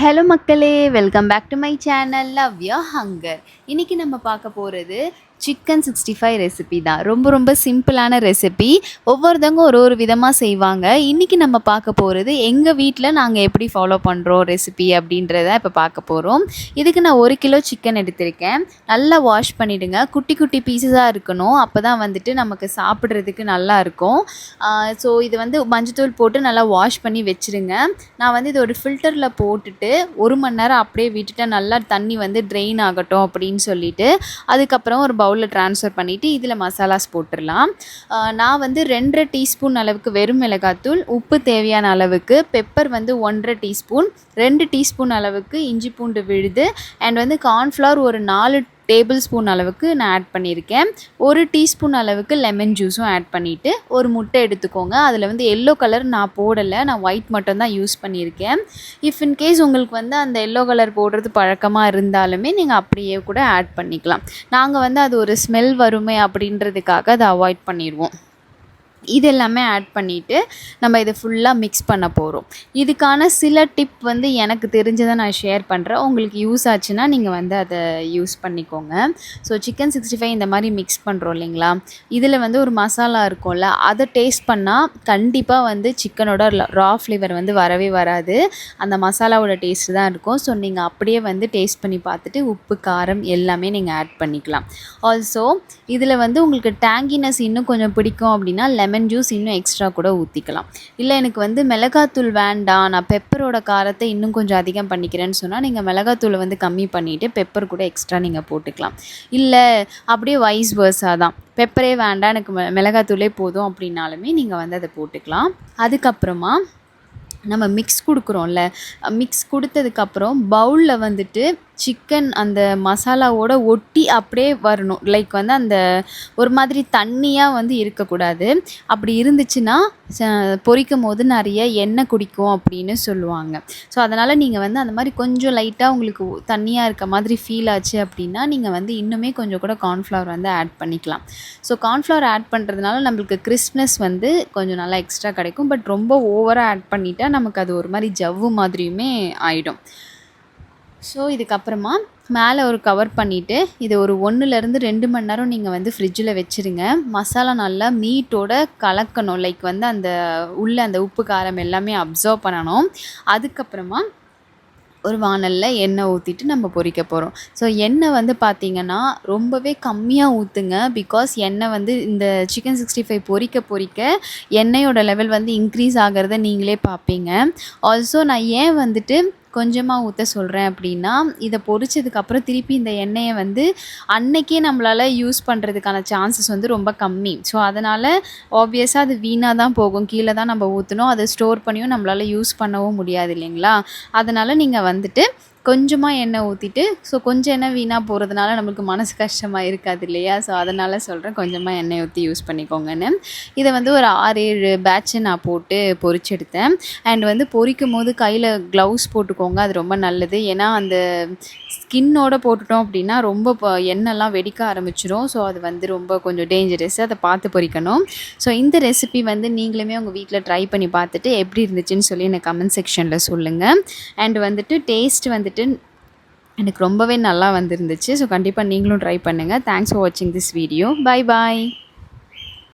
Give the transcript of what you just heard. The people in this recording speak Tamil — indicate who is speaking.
Speaker 1: ஹலோ மக்களே, welcome back to my channel love your hunger. இன்றைக்கி நம்ம பார்க்க போகிறது சிக்கன் 65 ரெசிபி தான். ரொம்ப சிம்பிளான ரெசிபி. ஒவ்வொருத்தவங்க ஒரு விதமாக செய்வாங்க. இன்றைக்கி நம்ம பார்க்க போகிறது எங்கள் வீட்டில் நாங்கள் எப்படி ஃபாலோ பண்ணுறோம் ரெசிபி அப்படின்றத இப்போ பார்க்க போகிறோம். இதுக்கு நான் 1 கிலோ சிக்கன் எடுத்திருக்கேன். நல்லா வாஷ் பண்ணிவிடுங்க. குட்டி குட்டி பீஸஸாக இருக்கணும். அப்போ தான் வந்துட்டு நமக்கு சாப்பிட்றதுக்கு நல்லா இருக்கும். ஸோ இது மஞ்சத்தூள் போட்டு நல்லா வாஷ் பண்ணி வச்சுருங்க. நான் இது ஒரு ஃபில்டரில் போட்டுட்டு 1 மணி நேரம் அப்படியே விட்டுட்டேன். நல்லா தண்ணி ட்ரெயின் ஆகட்டும் அப்படின்னு சொல்லிட்டு அதுக்கப்புறம் ஒரு பவுலில் ட்ரான்ஸ்ஃபர் பண்ணிவிட்டு இதில் மசாலாஸ் போட்டுடலாம். நான் 2.5 டீஸ்பூன் அளவுக்கு வெறும் மிளகாத்தூள், உப்பு தேவையான அளவுக்கு, பெப்பர் 1.5 டீஸ்பூன், 2 டீஸ்பூன் அளவுக்கு இஞ்சி பூண்டு விழுது அண்ட் கார்ன்ஃப்ளவர் ஒரு 4 டேபிள் ஸ்பூன் அளவுக்கு நான் ஆட் பண்ணியிருக்கேன். 1 டீஸ்பூன் அளவுக்கு லெமன் ஜூஸும் ஆட் பண்ணிவிட்டு ஒரு முட்டை எடுத்துக்கோங்க. அதில் எல்லோ கலர் நான் போடலை, நான் ஒயிட் மட்டும் தான் யூஸ் பண்ணியிருக்கேன். இஃப் இன்கேஸ் உங்களுக்கு அந்த எல்லோ கலர் போடுறது பழக்கமாக இருந்தாலுமே நீங்கள் அப்படியே கூட ஆட் பண்ணிக்கலாம். நாங்கள் அது ஒரு ஸ்மெல் வருமே அப்படின்றதுக்காக அதை அவாய்ட் பண்ணிடுவோம். இது எல்லாமே ஆட் பண்ணிவிட்டு நம்ம இதை ஃபுல்லாக மிக்ஸ் பண்ண போகிறோம். இதுக்கான சில டிப் எனக்கு தெரிஞ்சதை நான் ஷேர் பண்ணுறேன். உங்களுக்கு யூஸ் ஆச்சுன்னா நீங்கள் அதை யூஸ் பண்ணிக்கோங்க. ஸோ சிக்கன் 65 இந்த மாதிரி மிக்ஸ் பண்ணுறோம் இல்லைங்களா, இதில் ஒரு மசாலா இருக்கும்ல, அதை டேஸ்ட் பண்ணால் கண்டிப்பாக சிக்கனோட ரா ஃப்ளேவர் வரவே வராது. அந்த மசாலாவோட டேஸ்ட்டு தான் இருக்கும். ஸோ நீங்கள் அப்படியே டேஸ்ட் பண்ணி பார்த்துட்டு உப்பு காரம் எல்லாமே நீங்கள் ஆட் பண்ணிக்கலாம். ஆல்சோ இதில் உங்களுக்கு டேங்கினஸ் இன்னும் கொஞ்சம் பிடிக்கும் அப்படின்னா லெமன் ஜூஸ் இன்னும் எக்ஸ்ட்ரா கூட ஊற்றிக்கலாம். இல்லை எனக்கு மிளகாத்தூள் வேண்டாம், நான் பெப்பரோட காரத்தை இன்னும் கொஞ்சம் அதிகம் பண்ணிக்கிறேன்னு சொன்னால் நீங்கள் மிளகாத்தூளை கம்மி பண்ணிவிட்டு பெப்பர் கூட எக்ஸ்ட்ரா நீங்கள் போட்டுக்கலாம். இல்லை அப்படியே வைஸ் வேர்ஸாக தான், பெப்பரே வேண்டாம் எனக்கு மிளகாத்தூளே போதும் அப்படின்னாலுமே நீங்கள் அதை போட்டுக்கலாம். அதுக்கப்புறமா நம்ம மிக்ஸ் கொடுக்குறோம்ல, மிக்ஸ் கொடுத்ததுக்கப்புறம் பவுலில் சிக்கன் அந்த மசாலாவோட ஒட்டி அப்படியே வரணும். லைக் அந்த ஒரு மாதிரி தண்ணியாக இருக்கக்கூடாது. அப்படி இருந்துச்சுன்னா பொரிக்கும் போது நிறைய எண்ணெய் குடிக்கும் அப்படின்னு சொல்லுவாங்க. ஸோ அதனால் நீங்கள் அந்த மாதிரி கொஞ்சம் லைட்டாக உங்களுக்கு தண்ணியாக இருக்க மாதிரி ஃபீல் ஆச்சு அப்படின்னா நீங்கள் இன்னுமே கொஞ்சம் கூட கார்ன்ஃப்ளவர் ஆட் பண்ணிக்கலாம். ஸோ கார்ன்ஃப்ளவர் ஆட் பண்ணுறதுனால நம்மளுக்கு கிறிஸ்ப்னஸ் கொஞ்சம் நல்லா எக்ஸ்ட்ரா கிடைக்கும். பட் ரொம்ப ஓவராக ஆட் பண்ணிட்டால் நமக்கு அது ஒரு மாதிரி ஜவ்வு மாதிரியுமே ஆகிடும். ஸோ இதுக்கப்புறமா மேலே ஒரு கவர் பண்ணிவிட்டு இது ஒரு 1-2 மணி நேரம் நீங்கள் ஃப்ரிட்ஜில் வச்சுருங்க. மசாலா நல்லா மீட்டோட கலக்கணும். லைக் அந்த உள்ளே அந்த உப்பு காரம் எல்லாமே அப்சர்வ் பண்ணணும். அதுக்கப்புறமா ஒரு வானலில் எண்ணெய் ஊற்றிட்டு நம்ம பொரிக்க போகிறோம். ஸோ எண்ணெய் பார்த்திங்கன்னா ரொம்பவே கம்மியாக ஊற்றுங்க. பிகாஸ் எண்ணெய் இந்த சிக்கன் 65 பொரிக்க எண்ணெயோட லெவல் இன்க்ரீஸ் ஆகிறத நீங்களே பார்ப்பீங்க. ஆல்சோ நான் ஏன் கொஞ்சமாக ஊற்ற சொல்கிறேன் அப்படின்னா, இதை பொரிச்சதுக்கப்புறம் திருப்பி இந்த எண்ணெயை அன்னைக்கே நம்மளால் யூஸ் பண்ணுறதுக்கான சான்சஸ் ரொம்ப கம்மி. ஸோ அதனால் ஆப்வியஸாக அது வீணாக தான் போகும். கீழே தான் நம்ம ஊற்றணும். அதை ஸ்டோர் பண்ணியும் நம்மளால் யூஸ் பண்ணவும் முடியாது இல்லைங்களா. அதனால் நீங்கள் கொஞ்சமாக எண்ணெய் ஊற்றிட்டு, ஸோ கொஞ்சம் எண்ணெய் வீணாக போகிறதுனால நம்மளுக்கு மனசு கஷ்டமாக இருக்காது இல்லையா. ஸோ அதனால் சொல்கிறேன் கொஞ்சமாக எண்ணெய் ஊற்றி யூஸ் பண்ணிக்கோங்கன்னு. இதை ஒரு 6-7 பேட்ச்சு நான் போட்டு பொரிச்செடுத்தேன். அண்ட் பொரிக்கும் போது கையில் க்ளவுஸ் போட்டுக்கோங்க, அது ரொம்ப நல்லது. ஏன்னா அந்த ஸ்கின்னோடு போட்டுட்டோம் அப்படின்னா ரொம்ப எண்ணெய்லாம் வெடிக்க ஆரம்பிச்சிடும். ஸோ அது ரொம்ப கொஞ்சம் டேஞ்சரஸ், அதை பார்த்து பொரிக்கணும். ஸோ இந்த ரெசிபி நீங்களுமே உங்கள் வீட்டில் ட்ரை பண்ணி பார்த்துட்டு எப்படி இருந்துச்சுன்னு சொல்லி எனக்கு கமெண்ட் செக்ஷனில் சொல்லுங்கள். அண்ட் டேஸ்ட் எனக்கு ரொம்பவே நல்லா இருந்துச்சு. ஸோ கண்டிப்பாக நீங்களும் ட்ரை பண்ணுங்கள். தேங்க்ஸ் ஃபார் வாட்சிங் திஸ் வீடியோ. Bye bye.